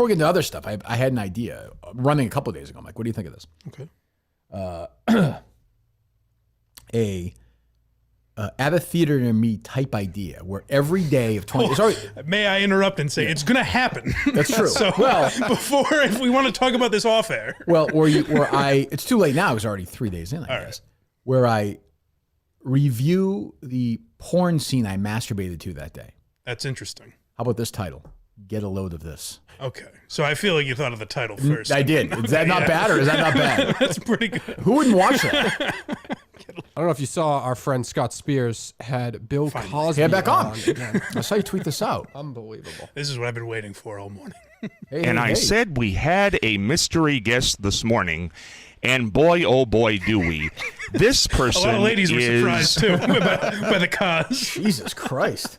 before we get into other stuff, I had an idea running a couple of days ago. I'm like, what do you think of this? Okay. At a theater near me type idea where every day of 20... May I interrupt and say it's going to happen? That's true. So if we want to talk about this off air. Well, it's too late now. It's already 3 days in, I guess. Right. Where I review the porn scene I masturbated to that day. That's interesting. How about this title? Get a load of this. Okay. So I feel like you thought of the title first. I did. Is that not bad or is that not bad? That's pretty good. Who wouldn't watch that? I don't know if you saw our friend Scott Spears had Bill Cosby back on. again. I saw you tweet this out. Unbelievable. This is what I've been waiting for all morning. I said we had a mystery guest this morning, and boy, oh boy, do we. This person A lot of ladies were surprised, too, by the cause. Jesus Christ.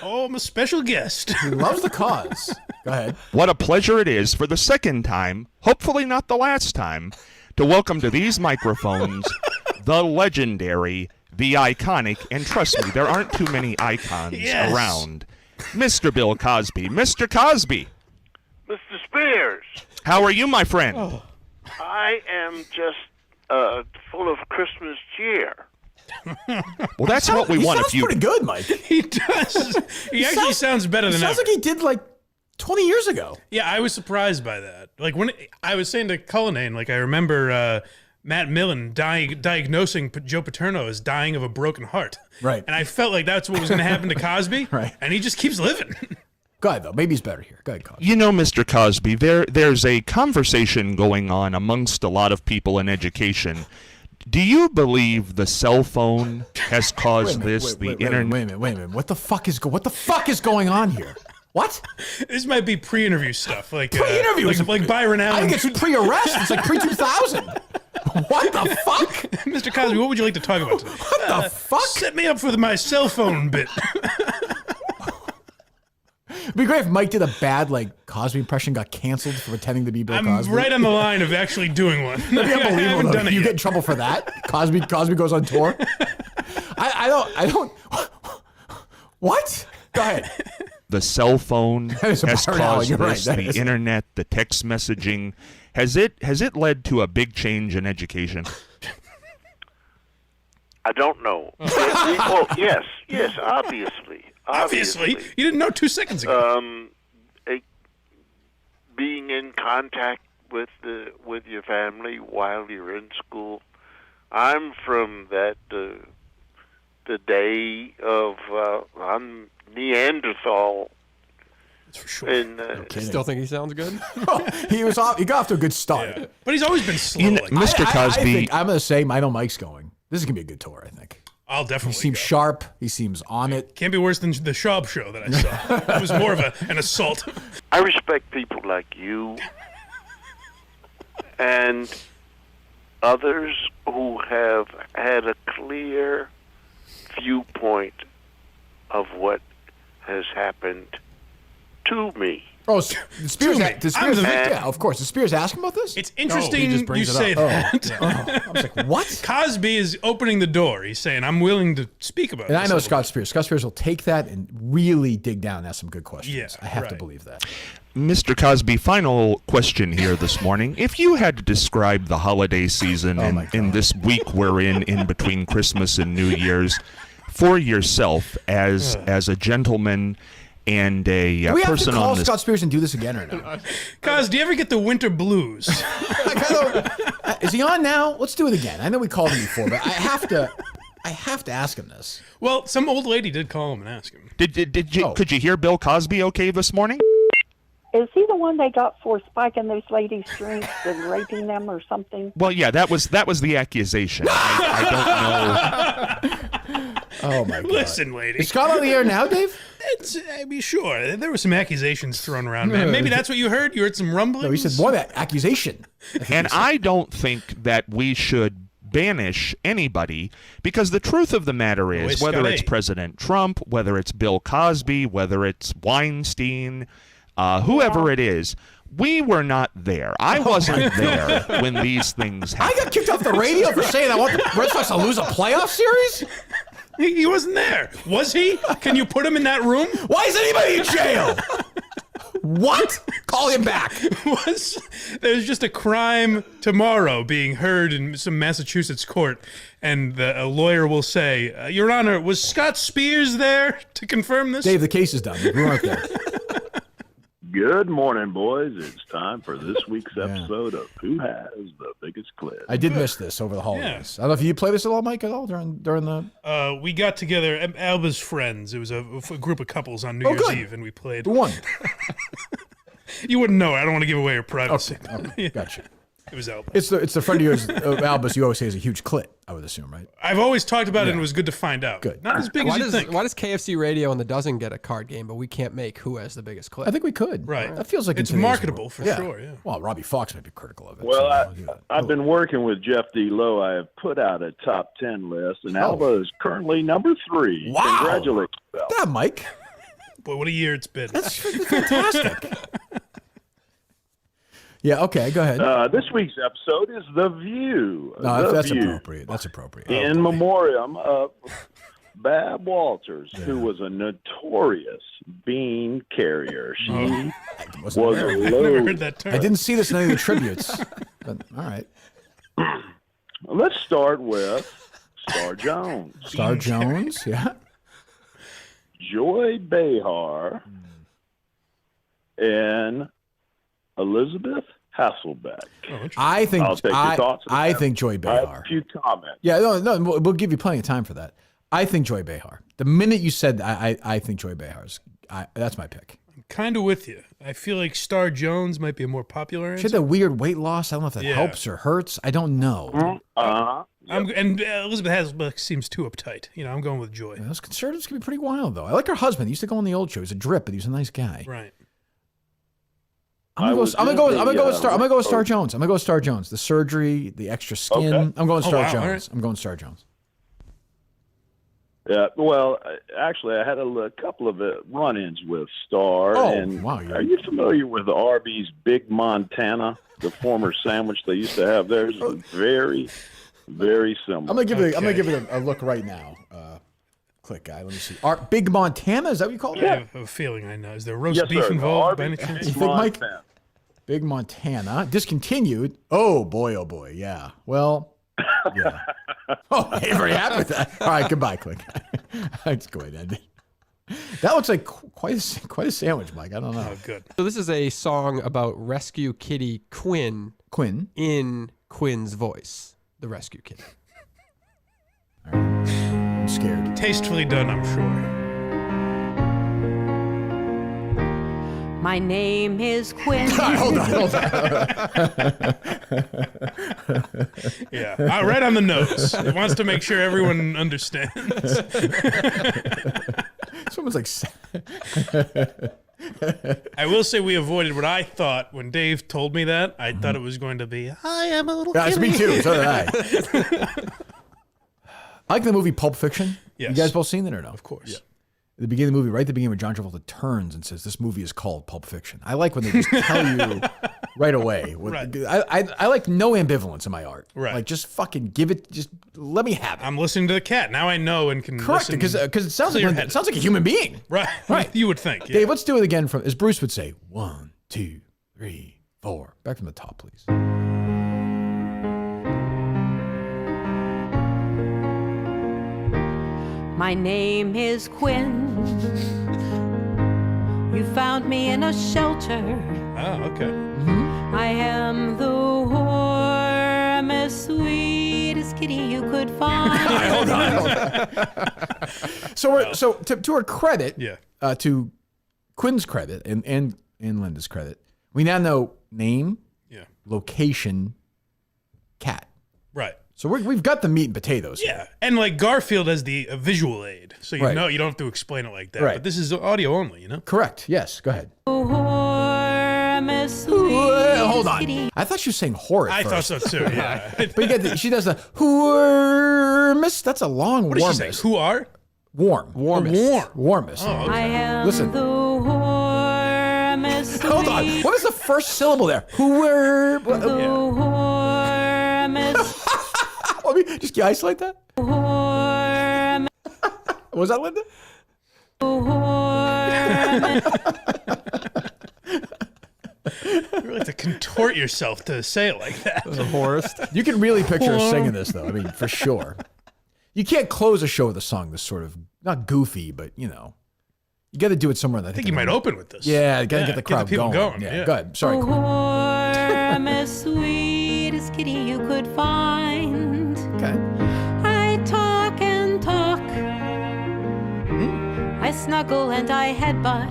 Oh, I'm a special guest. He loves the cause. Go ahead. What a pleasure it is for the second time, hopefully not the last time, to welcome to these microphones the legendary, the iconic, and trust me, there aren't too many icons around, Mr. Bill Cosby. Mr. Cosby. Mr. Spears. How are you, my friend? Oh. I am just full of Christmas cheer. Well, that's what we want. He sounds pretty good, Mike. He does. He actually sounds better than ever. Sounds like he did like 20 years ago. Yeah, I was surprised by that. Like when I was saying to Cullinane, like I remember Matt Millen diagnosing Joe Paterno as dying of a broken heart. Right. And I felt like that's what was going to happen to Cosby. Right. And he just keeps living. Go ahead, though. Maybe he's better here. Go ahead, Cosby. You know, Mr. Cosby, there's a conversation going on amongst a lot of people in education. Do you believe the cell phone has caused the internet? Wait a minute. What the fuck is going on here? What? This might be pre-interview stuff. Like pre-interview? Like Byron Allen. I think it's pre-arrest. It's like pre-2000. What the fuck? Mr. Cosby, what would you like to talk about today? What the fuck? Set me up with my cell phone bit. It'd be great if Mike did a bad Cosby impression, got canceled for pretending to be Bill Cosby. I'm right on the line of actually doing one. That'd be unbelievable. Done it You yet. get in trouble for that? Cosby goes on tour? I don't. What? Go ahead. The cell phone has caused You're right. this, the internet, the text messaging. Has it led to a big change in education? I don't know. Well, yes, obviously. Obviously. You didn't know 2 seconds ago. Being in contact with your family while you're in school. I'm from the day of I'm Neanderthal. That's for sure. And, Still think he sounds good? He got off to a good start. Yeah. But he's always been slow. Mr. Cosby. I'm going to say, I know Mike's going. This is going to be a good tour, I think. I'll definitely He seems sharp. He seems on it. Can't be worse than the Schaub show that I saw. It was more of an assault. I respect people like you and others who have had a clear viewpoint of what has happened to me. Oh, Spears. Yeah, of course. Did Spears ask him about this? It's interesting he just brings you it say up. that. I was like, what? Cosby is opening the door. He's saying, I'm willing to speak about And this. I know Scott Spears. Scott Spears will take that and really dig down and ask some good questions. Yeah, I have to right. believe that. Mr. Cosby, final question here this morning. If you had to describe the holiday season in this week we're in between Christmas and New Year's, for yourself as a gentleman and a Do we have to person call on this. Scott Spears and do this again or no? Cos, do you ever get the winter blues? Is he on now? Let's do it again. I know we called him before, but I have to ask him this. Well, some old lady did call him and ask him. Could you hear Bill Cosby okay this morning? Is he the one they got for spiking those ladies' drinks and raping them or something? Well, yeah, that was the accusation. I don't know. Oh my God! Listen, lady. Is Scott on the air now, Dave? I'd be sure. There were some accusations thrown around, man. Maybe that's what you heard? You heard some rumblings? No, he said more that accusation. And I don't think that we should banish anybody, because the truth of the matter is, whether it's President Trump, whether it's Bill Cosby, whether it's Weinstein, whoever it is, we were not there. I wasn't there when these things happened. I got kicked off the radio for saying I want the Red Sox to lose a playoff series? He wasn't there. Was he? Can you put him in that room? Why is anybody in jail? What? Call him back. There's just a crime tomorrow being heard in some Massachusetts court, and a lawyer will say, Your Honor, was Scott Spears there to confirm this? Dave, the case is done. We weren't there. Good morning, boys. It's time for this week's episode of Who Has the Biggest Clip. I did miss this over the holidays. I don't know if you play this at all, Mike, at all during the... We got together, Alba's friends. It was a group of couples on New Year's Eve, and we played. Who won? You wouldn't know. I don't want to give away her privacy. Okay. Gotcha. It was Alba. It's the friend of yours, of Albus, you always say is a huge clit, I would assume, right? I've always talked about it, and it was good to find out. Good. Not as big as you think. Why does KFC Radio and the Dozen get a card game, but we can't make Who Has the Biggest Clip? I think we could. Right. That feels like it's in today's marketable world. for sure. Yeah. Well, Robbie Fox might be critical of it. Well, so I've been working with Jeff D. Lowe. I have put out a top 10 list, and Alba is currently number 3. Wow. Congratulations, Alba. Yeah, Mike. Boy, what a year it's been. That's fantastic. Yeah, okay, go ahead. This week's episode is The View. No, that's View. appropriate. That's appropriate. In memoriam of Bab Walters, who was a notorious bean carrier. She was a I've never heard low. that term. I didn't see this in any of the tributes. But all right. Let's start with Star Jones. Star Jones, yeah. Joy Behar and Elizabeth Hasselbeck. I think I'll take your thoughts on I that. think Joy I have Behar. a few comments. Yeah, no, we'll give you plenty of time for that. I think Joy Behar. The minute you said I think Joy Behar's, that's my pick. Kind of with you. I feel like Star Jones might be a more popular She had answer. that weird weight loss. I don't know if that helps or hurts. I don't know. And Elizabeth Hasselbeck seems too uptight. I'm going with Joy. Those conservatives can be pretty wild, though. I like her husband. He used to go on the old show. He was a drip, but he was a nice guy. Right. I'm gonna go with Star Jones. I'm gonna go with Star Jones. The surgery, the extra skin. Okay. I'm going Star wow, Jones. all right. I'm going Star Jones. Yeah, well, actually, I had a couple of run-ins with Star. Oh, and wow, are you familiar with Arby's Big Montana, the former sandwich they used to have there? It's very, very similar. I'm gonna give it a look right now. Click, guy. Let me see. Big Montana. Is that what you call it? I have a feeling I know. Is there roast Yes, beef sir. involved by any Arby's chance? You think, Mike? Montana. Big Montana discontinued. Oh boy. Yeah. Well. Yeah. Oh, you're very happy with that. All right. Goodbye, Click. Let's go ahead and end it. That looks like quite a sandwich, Mike. I don't know. Oh, good. So this is a song about rescue kitty Quinn in Quinn's voice, the rescue kitty. All right. I'm scared. Tastefully done, I'm sure. My name is Quinn. Hold on. Yeah. Right on the nose. It wants to make sure everyone understands. Someone's like. I will say we avoided what I thought when Dave told me that. I thought it was going to be, I am a little That's kitty. me too. So did I. I like the movie Pulp Fiction. Yes. You guys both seen it or no? Of course. At the beginning of the movie, right at the beginning, when John Travolta turns and says, "This movie is called Pulp Fiction." I like when they just tell you right away. Right. I like no ambivalence in my art. Right. Like just fucking give it. Just let me have it. I'm listening to the cat. Now I know and can Correct, listen. because it sounds clear-headed. like a human being. Right. Right. You would think. Yeah. Dave, let's do it again from as Bruce would say. 1, 2, 3, 4. Back from the top, please. My name is Quinn. You found me in a shelter. Oh, okay. I am the warmest, sweetest kitty you could find. Hold on. So to her credit, Yeah. To Quinn's credit and Linda's credit, we now know name, Yeah. location, cat. Right. So we've got the meat and potatoes. Yeah. And like Garfield has the visual aid. So you Right. know you don't have to explain it like that. Right. But this is audio only, Correct. Yes. Go ahead. The warmest, Hold sweetest on. kitty. I thought she was saying whore at I thought first. so too, yeah. But you get she does the warmest. That's a long What did she say? warmest. Who are? Warmest. Warmest. Oh, okay. I am Listen. the warmest, Hold on. What is the first syllable there? the warmest, Let me just isolate that. warmest, Was that Linda? support yourself to say it like that. The horst. You can really picture her singing this, though. I mean, for sure. You can't close a show with a song that's sort of, not goofy, but, you got to do it somewhere. I think you might open with this. Yeah, you got to get the crowd people going. Yeah, go ahead. Sorry, Quinn. I'm as sweet as kitty you could find. Okay. I talk and talk. I snuggle and I headbutt.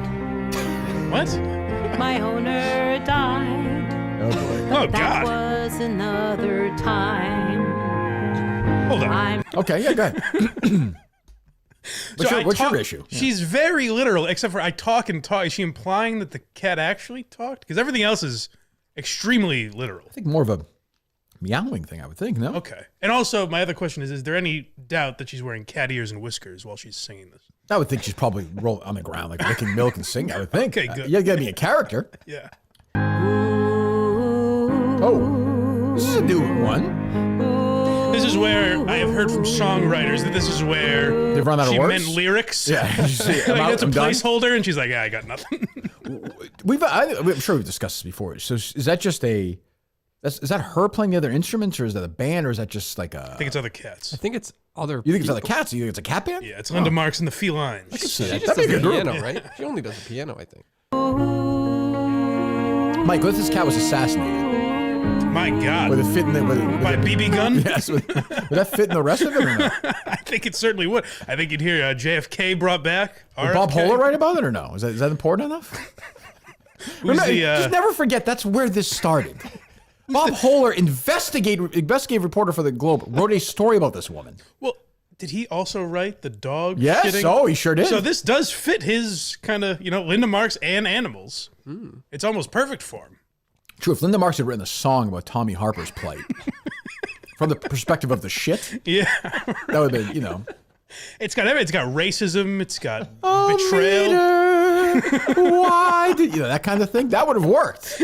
What? My owner died. Oh, boy. Oh, That God. was another time. Hold on. I'm Okay, yeah, go ahead. What's your issue? She's very literal, except for I talk and talk. Is she implying that the cat actually talked? Because everything else is extremely literal. I think more of a meowing thing, I would think, no? Okay. And also, my other question is there any doubt that she's wearing cat ears and whiskers while she's singing this? I would think she's probably rolling on the ground, like licking milk and singing, I would think. Okay, good. You got to be a character. Yeah. Oh, this is a new one. This is where I have heard from songwriters that this is where They've run out of she words? meant lyrics. Yeah. Like, it's a placeholder, and she's like, yeah, I got nothing. I'm sure we've discussed this before. So is that just is that her playing the other instruments, or is that a band, or is that just like a? I think it's other cats. I think it's other. You think it's other cats? You think it's a cat band? Yeah, it's Linda Marks and the Felines. I could see She that. just That'd be a does the good group. piano, right? She only does the piano, I think. Mike, what if this cat was assassinated? My God. Would it fit in the? By a BB gun? Yes. Would that fit in the rest of it or no? I think it certainly would. I think you'd hear JFK brought back. Would Bob Holler write about it or no? Is that important enough? Remember, just never forget that's where this started. Bob Holler, investigative reporter for the Globe, wrote a story about this woman. Well, did he also write the dog Yes, shitting? oh, he sure did. So this does fit his kind of, Linda Marks and animals. It's almost perfect for him. True, if Linda Marks had written a song about Tommy Harper's plight, from the perspective of the shit, Yeah. that would have been, It's got everything. It's got racism. It's got betrayal. Why did that kind of thing? That would have worked.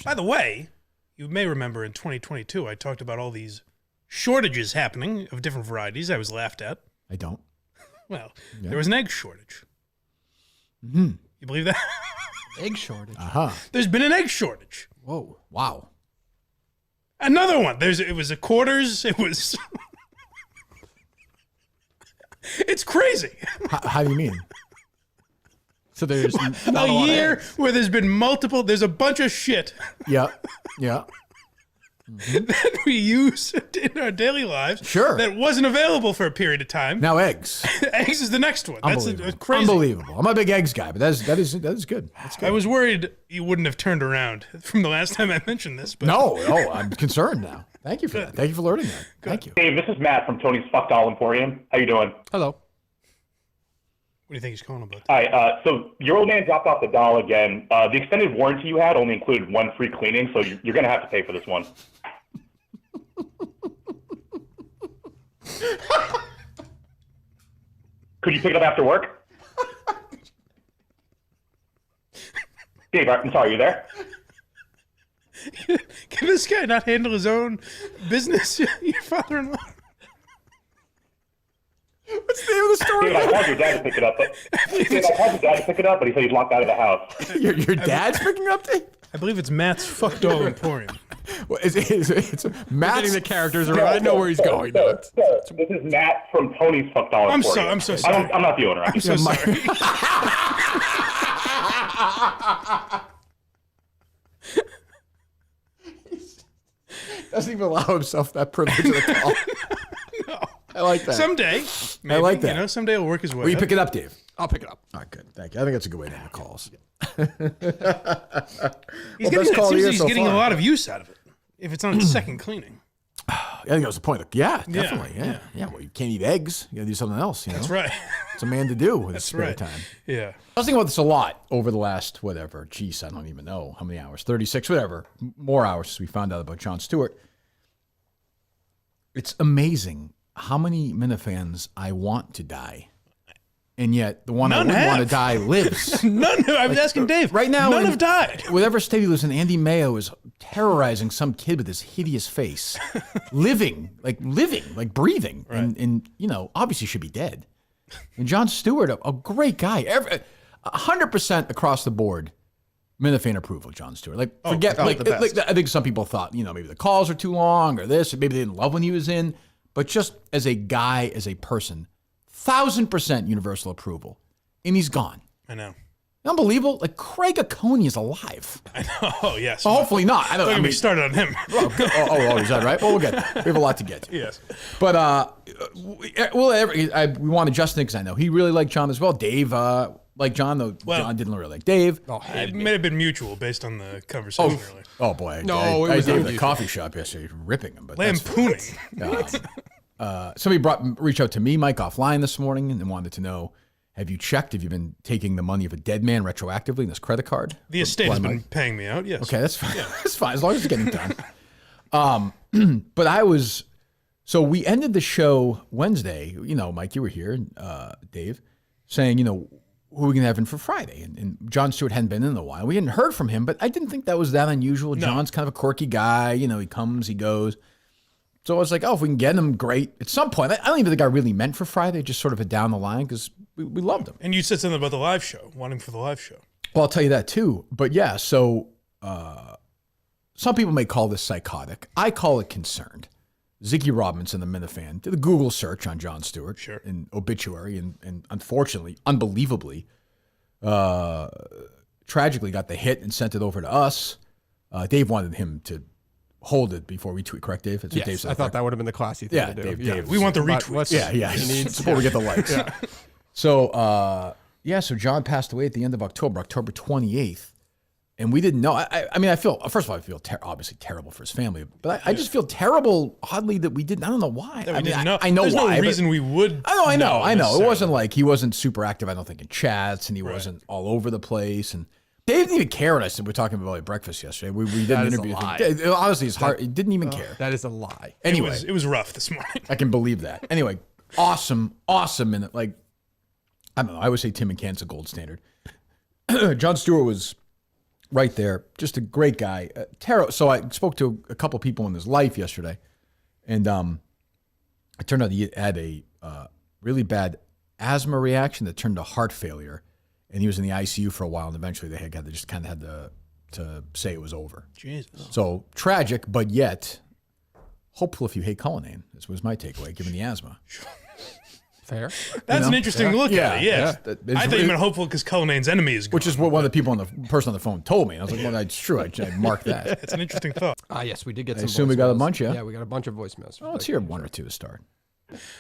By the way, you may remember in 2022, I talked about all these shortages happening of different varieties. I was laughed at. I don't. Well, there was an egg shortage. Mm-hmm. You believe that? Egg shortage. There's been an egg shortage. Whoa! Wow. Another one. It was a quarters. It was. It's crazy. How do you mean? So there's A year where there's been multiple. There's a bunch of shit Yeah. that we use in our daily lives. Sure. That wasn't available for a period of time. Now eggs. Eggs is the next one. That's Unbelievable. crazy. Unbelievable. I'm a big eggs guy, but that is good. That's good. I was worried you wouldn't have turned around from the last time I mentioned this. But No, I'm concerned now. Thank you for that. Thank you for alerting that. Thank you. Dave, this is Matt from Tony's Fuck Doll Emporium. How you doing? Hello. What do you think he's calling about? Hi. So your old man dropped off the doll again. The extended warranty you had only included one free cleaning, so you're going to have to pay for this one. Could you pick it up after work? Dave, I'm sorry, you there? Can this guy not handle his own business? Your father-in-law. What's the name of the story? Dave, I called your dad to pick it up. But he said he's locked out of the house. Your dad's picking it up, Dave? I believe it's Matt's Fuck Doll Emporium. Well, it's Matt's Getting the characters around. I know where he's going. Now. This is Matt from Tony's Fuck Doll Emporium. I'm so sorry. I'm not the owner. I'm so sorry. Doesn't even allow himself that privilege of the call. No. I like that. Someday, maybe, I like that. Someday it'll work his way. Will you pick it up, Dave? I'll pick it up. All right, good. Thank you. I think that's a good way to end the calls. He's best call of the year he's so getting far. a lot of use out of it. If it's on its second cleaning. I think that was the point. Yeah, definitely. Yeah. Well, you can't eat eggs. You got to do something else. That's right. It's a man to do with his That's spare right. time. Yeah. I was thinking about this a lot over the last, whatever, geez, I don't even know how many hours, 36, whatever, more hours since we found out about Jon Stewart. It's amazing how many Minifans I want to die. And yet the one None I wouldn't want to have. die lives. None. I was asking Dave. Right now, none have died. Whatever state he lives in, Andy Mayo is terrorizing some kid with his hideous face. living, like breathing. Right. And obviously should be dead. And Jon Stewart, a great guy. 100% across the board. Minifane approval, Jon Stewart. Like, forget, I think some people thought, maybe the calls are too long or this, or maybe they didn't love when he was in. But just as a guy, as a person, 1,000% universal approval. And he's gone. I know. Unbelievable. Like, Craig Oconee is alive. I know. Oh, yes. Well, hopefully not. I don't know. We started on him. Is that right? Well, we'll get there. We have a lot to get to. Yes. But we wanted Justin because I know he really liked John as well. Dave liked John, though John didn't really like Dave. It may have been mutual based on the conversation earlier. Oh, boy. It I was Dave at the coffee shop yesterday ripping him. But Lampooning. Somebody reached out to me, Mike, offline this morning and wanted to know, have you checked if you've been taking the money of a dead man retroactively in this credit card? The estate has been paying me out, yes. Okay, that's fine. Yeah. That's fine, as long as it's getting done. But so we ended the show Wednesday, Mike, you were here, Dave, saying, who are we going to have in for Friday? And Jon Stewart hadn't been in a while. We hadn't heard from him, but I didn't think that was that unusual. No. John's kind of a quirky guy. He comes, he goes. So I was like, if we can get him, great. At some point, I don't even think I really meant for Friday, just sort of a down the line, because we loved him. And you said something about the live show, wanting for the live show. Well, I'll tell you that too. But yeah, so some people may call this psychotic. I call it concerned. Ziggy Robinson, the Minifan, did a Google search on Jon Stewart in obituary, and unfortunately, unbelievably, tragically got the hit and sent it over to us. Dave wanted him to hold it before we tweet, correct, Dave? That's what Dave said. I thought that would have been the classy thing to do. Dave. We want the retweets. Before we get the likes. So, so John passed away at the end of October 28th. And we didn't know. I feel, first of all, I feel obviously terrible for his family, but I just feel terrible, oddly, that we didn't. I don't know why. I didn't know. I know There's why. There's no reason we would. I know. It wasn't like he wasn't super active, I don't think, in chats, and he wasn't all over the place. And Dave didn't even care what I said. We were talking about breakfast yesterday. We didn't interview him. Honestly, his heart, he didn't even care. That is a lie. Anyway. It was rough this morning. I can believe that. Anyway, awesome. And I don't know. I would say Tim McCann's a gold standard. Jon Stewart was right there. Just a great guy. So I spoke to a couple people in his life yesterday, and it turned out he had a really bad asthma reaction that turned to heart failure, and he was in the ICU for a while, and eventually they just kind of had to say it was over. Jesus. So tragic, but yet hopeful if you hate Cullinane. This was my takeaway, given the asthma. Fair. That's an interesting look at it, yes. Yeah. I thought you meant hopeful because Cullinane's enemy is gone. Which is what one of the people person on the phone told me. And I was like, well, that's true. I marked that. It's an interesting thought. Yes, we did get some I assume voicemails. we got a bunch, yeah? Yeah, we got a bunch of voicemails. Well, let's hear one or two to start.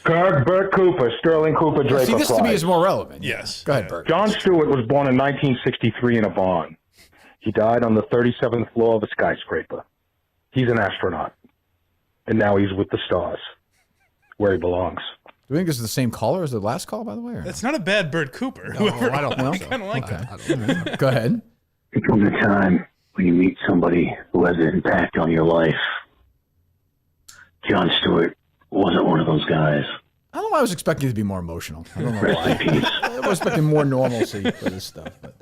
Kirk, Bert Cooper, Sterling Cooper, Draper. See, this to me is more relevant. Yes. Go ahead, Bert. Jon Stewart was born in 1963 in a barn. He died on the 37th floor of a skyscraper. He's an astronaut. And now he's with the stars, where he belongs. Do you think this is the same caller as the last call, by the way? Or That's not a bad Bert Cooper. No, I don't know. I kind of like that. Go ahead. There comes a time when you meet somebody who has an impact on your life. Jon Stewart wasn't one of those guys. I don't know why I was expecting it to be more emotional. I don't know why. I was expecting more normalcy for this stuff, but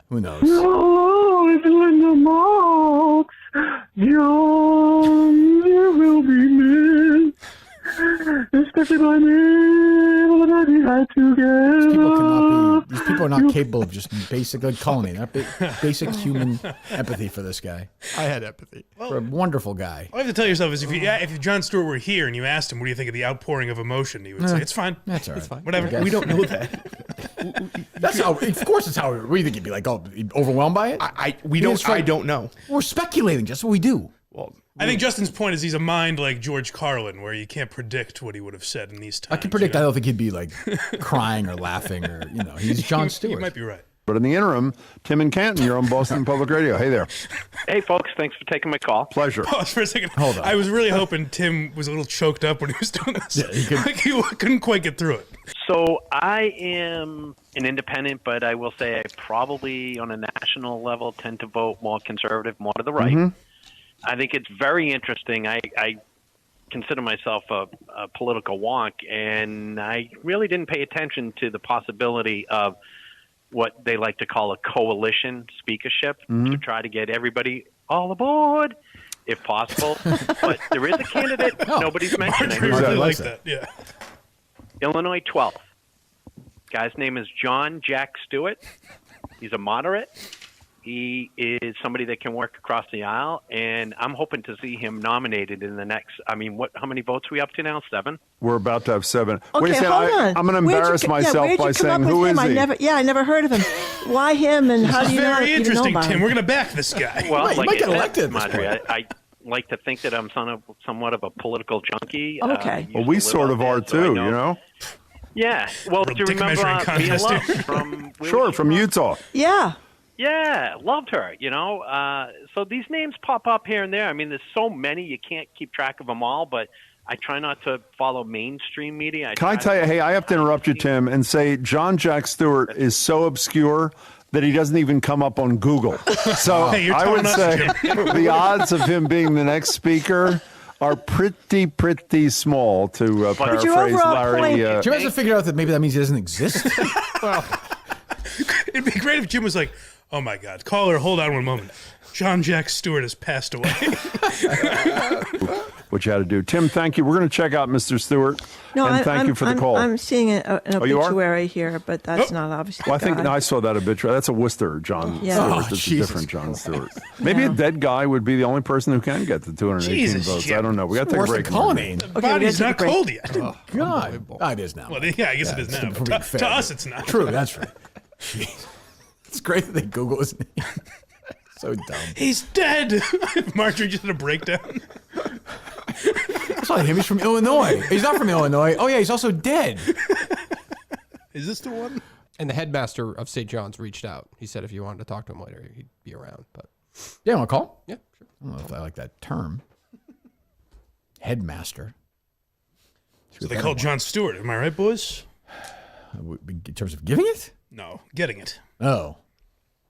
who knows? Oh, it's in the marks. Jon, you will be missed. Especially by me, that we had together. These people are not capable of just basic, like Cullinane, basic human empathy for this guy. I had empathy. For a wonderful guy. All you have to tell yourself is if Jon Stewart were here and you asked him, what do you think of the outpouring of emotion? He would say, it's fine. That's all right. It's fine. Whatever. We don't know that. That's how, of course it's how, what do you think? He'd be like, overwhelmed by it? I don't know. We're speculating, just what we do. Well, I think Justin's point is he's a mind like George Carlin, where you can't predict what he would have said in these times. I can predict. I don't think he'd be like crying or laughing or, he's Jon Stewart. You might be right. But in the interim, Tim and Canton, you're on Boston Public Radio. Hey there. Hey, folks. Thanks for taking my call. Pleasure. Pause for a second. Hold on. I was really hoping Tim was a little choked up when he was doing this. Yeah, he couldn't quite get through it. So I am an independent, but I will say I probably, on a national level, tend to vote more conservative, more to the right. Mm-hmm. I think it's very interesting. I consider myself a political wonk, and I really didn't pay attention to the possibility of what they like to call a coalition speakership to try to get everybody all aboard, if possible. But there is a candidate nobody's mentioning. I really like that, yeah. Illinois 12th. Guy's name is John Jack Stewart. He's a moderate. He is somebody that can work across the aisle, and I'm hoping to see him nominated in the next. I mean, how many votes are we up to now? 7? We're about to have 7. Okay, Wait a second. hold on. I'm going to embarrass myself by saying, who is he? I never heard of him. Why him? And how do you know? Very interesting, Tim. Tim. We're going to back this guy. Well, he might get elected. Marjorie, I like to think that I'm somewhat of a political junkie. Okay. Well, we sort of are too, you know? Yeah. Well, do you remember Mia Love from Sure, from Utah. Yeah. Yeah, loved her, you know. So these names pop up here and there. I mean, there's so many, you can't keep track of them all, but I try not to follow mainstream media. Can I tell you, hey, I have to interrupt you, Tim, and say John Jack Stewart is so obscure that he doesn't even come up on Google. So Hey, I would say the odds of him being the next speaker are pretty small, to paraphrase Larry. Jim hasn't figured out that maybe that means he doesn't exist. Well, it'd be great if Jim was like, oh, my God. Caller, hold on one moment. John Jack Stewart has passed away. What you had to do. Tim, thank you. We're going to check out Mr. Stewart. No, and thank you for the call. I'm seeing an you are? obituary here, but that's not obviously. Well, I think God. I saw that obituary. That's a Worcester John Yeah. Stewart. Oh, That's a Jesus different John Stewart. Maybe a dead guy would be the only person who can get the 218 Jesus, votes. Jim. I don't know. We got to take a Worse than break. Colonnade. The body's not cold yet. Oh, God. It is now. Well, yeah, I guess it is now. for But being to fair. us, it's not. True, that's right. Jeez. It's great that they Google his name. So dumb. He's dead. Marjorie just had a breakdown. That's not him. He's from Illinois. He's not from Illinois. Oh, yeah, he's also dead. Is this the one? And the headmaster of St. John's reached out. He said if you wanted to talk to him later, he'd be around. But Yeah, want to call? yeah, sure. I don't know if I like that term. Headmaster. So they call John Stewart. Am I right, boys? In terms of giving it? No, getting it. Oh.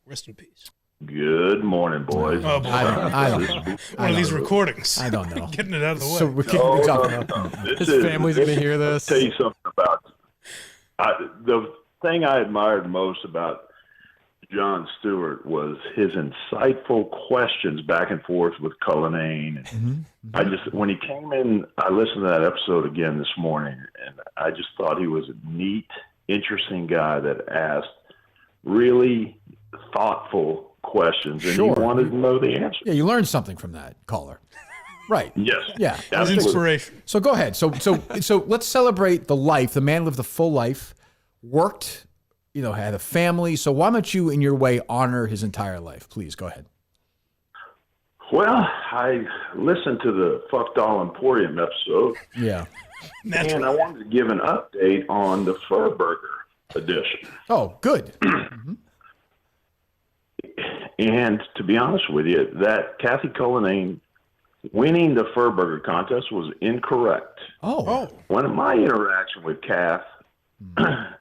Rest in peace. Good morning, boys. Oh, boy. I don't know. One of these recordings. I don't know. Getting it out of the way. So we're kicking things off. His family's going to hear this. I'll tell you something about the thing I admired most about John Stewart was his insightful questions back and forth with Cullinane. When he came in, I listened to that episode again this morning, and I just thought he was a neat, interesting guy that asked really thoughtful questions, and Sure. he wanted to know the answer. Yeah, you learned something from that caller. Right. Yes. Yeah. That was inspiration. So go ahead. So let's celebrate the life. The man lived a full life, worked, had a family. So why don't you, in your way, honor his entire life? Please go ahead. Well, I listened to the Fuck Doll Emporium episode, Yeah. and I wanted to give an update on the Fur Burger edition. Oh, good. And to be honest with you, that Kathy Cullinane winning the Fur Burger contest was incorrect. Oh. One of my interaction with Kath, I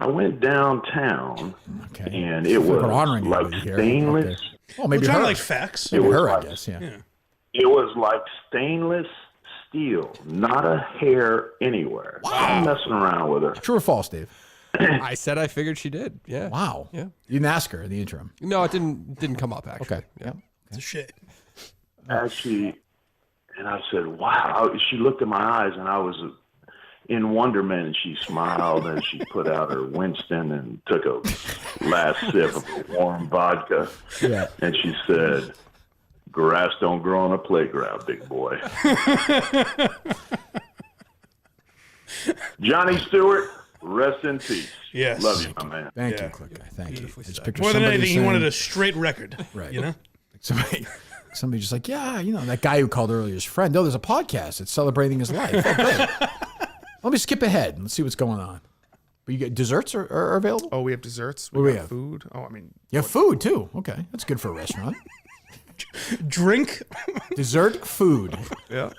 went downtown, and it was We're honoring you like over here. stainless. Okay. Oh, maybe Well, John her. likes facts. Maybe It was her, I like- guess. Yeah. It was like stainless steel, not a hair anywhere. I'm messing around with her. True or false, Dave? I said I figured she did. Yeah. Wow. Yeah. You didn't ask her in the interim. No, it didn't come up actually. Okay. Yeah. It's a shit. Actually, and I said, wow. She looked in my eyes, and I was in wonderment, and she smiled, and she put out her Winston and took a last sip of warm vodka. Yeah. And she said, grass don't grow on a playground, big boy. Johnny Stewart, rest in peace. Yes. Love you, my man. Thank Yeah. you, Click Guy. Thank you. I just picture More than somebody anything, he saying- wanted a straight record. Right. You know? Somebody just like, yeah, that guy who called earlier, his friend. Oh, there's a podcast. It's celebrating his life. Oh, great. Let me skip ahead and let's see what's going on. But you get desserts are available? Oh, we have desserts. What do we got have? Food. Oh, I mean, You have food too. Okay. That's good for a restaurant. Drink. Dessert, food. yeah.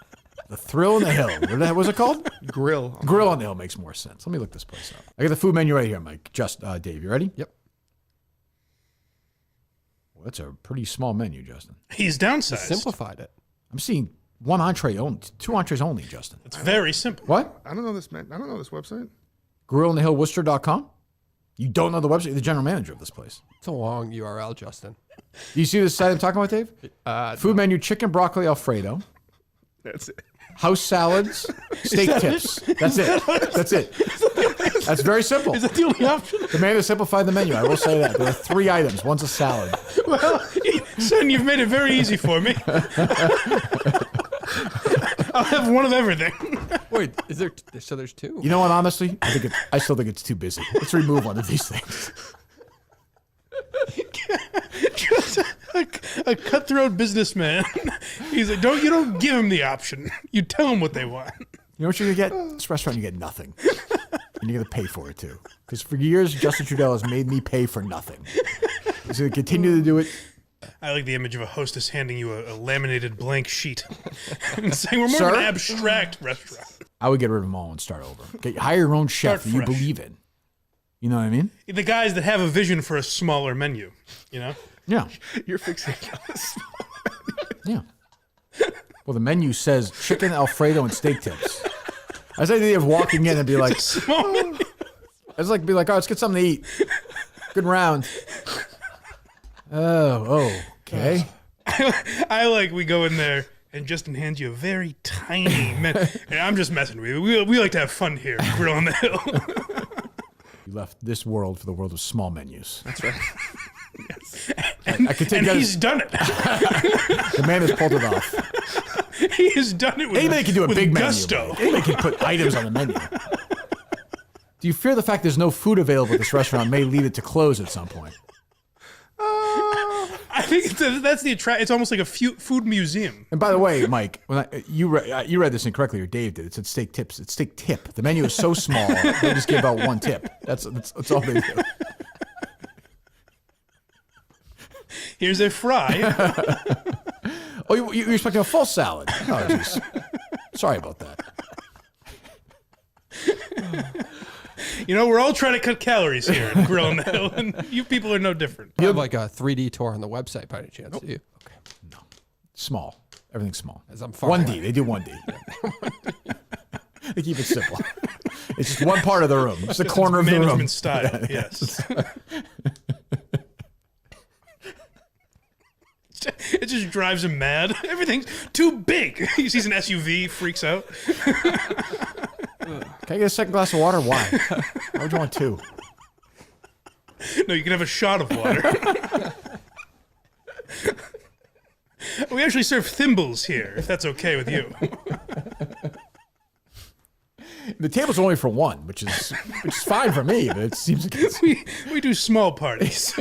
The Thrill on the Hill. What was it called? Grill. Grill on the Hill makes more sense. Let me look this place up. I got the food menu right here, Mike. Dave, you ready? Yep. Well, that's a pretty small menu, Justin. He's downsized. He simplified it. I'm seeing one entree only, 2 entrees only, Justin. It's very simple. What? I don't know this, man. I don't know this website. GrillOnTheHillWorcester.com? You don't know the website? You're the general manager of this place. It's a long URL, Justin. Do you see this site I'm talking about, Dave? Food menu, chicken, broccoli, Alfredo. That's it. House salads, steak tips. That's it. That's it. That's very simple. Is that the only option? The man has simplified the menu. I will say that. There are 3 items. One's a salad. Well, son, you've made it very easy for me. I'll have one of everything. Wait, is there? So there's 2. You know what? Honestly, I still think it's too busy. Let's remove one of these things. Just a cutthroat businessman. He's like, you don't give him the option. You tell him what they want. You know what you're gonna get? This restaurant, you get nothing, and you're gonna pay for it too. Because for years, Justin Trudeau has made me pay for nothing. He's gonna continue to do it. I like the image of a hostess handing you a laminated blank sheet and saying, "We're more Sir? of an abstract restaurant." I would get rid of them all and start over. Hire your own chef that you fresh. believe in. You know what I mean? The guys that have a vision for a smaller menu, you know? Yeah. You're fixated on this. Yeah. Well, the menu says chicken Alfredo and steak tips. I was like the idea of walking in and be like, I was like, oh, let's get something to eat. Good round. Oh, okay. I like we go in there and Justin hands you a very tiny menu. And I'm just messing with you. We like to have fun here, Grill on the Hill. You left this world for the world of small menus. That's right. Yes. And he's done it. The man has pulled it off. He has done it with Anybody can do a big gusto. menu. Anybody can put items on the menu. Do you fear the fact there's no food available at this restaurant may lead it to close at some point? I think that's the attract. It's almost like a food museum. And by the way, Mike, when you read this incorrectly, or Dave did. It said steak tips. It's steak tip. The menu is so small they just give out 1 tip. That's all they do. Here's a fry. Oh, you're expecting a full salad? Oh, jeez. Sorry about that. You know, we're all trying to cut calories here at Grill on the Hill, and you people are no different. You have like a 3D tour on the website by any chance, do you? Okay. No. Small. Everything's small. As I'm far 1D. away. They do 1D. They keep it simple. It's just one part of the room. It's the corner of the room. Management style, yes. It just drives him mad. Everything's too big. He sees an SUV, freaks out. Can I get a second glass of water? Why? Why would you want 2? No, you can have a shot of water. We actually serve thimbles here, if that's okay with you. The table's only for 1, which is fine for me, but it seems like we do small parties.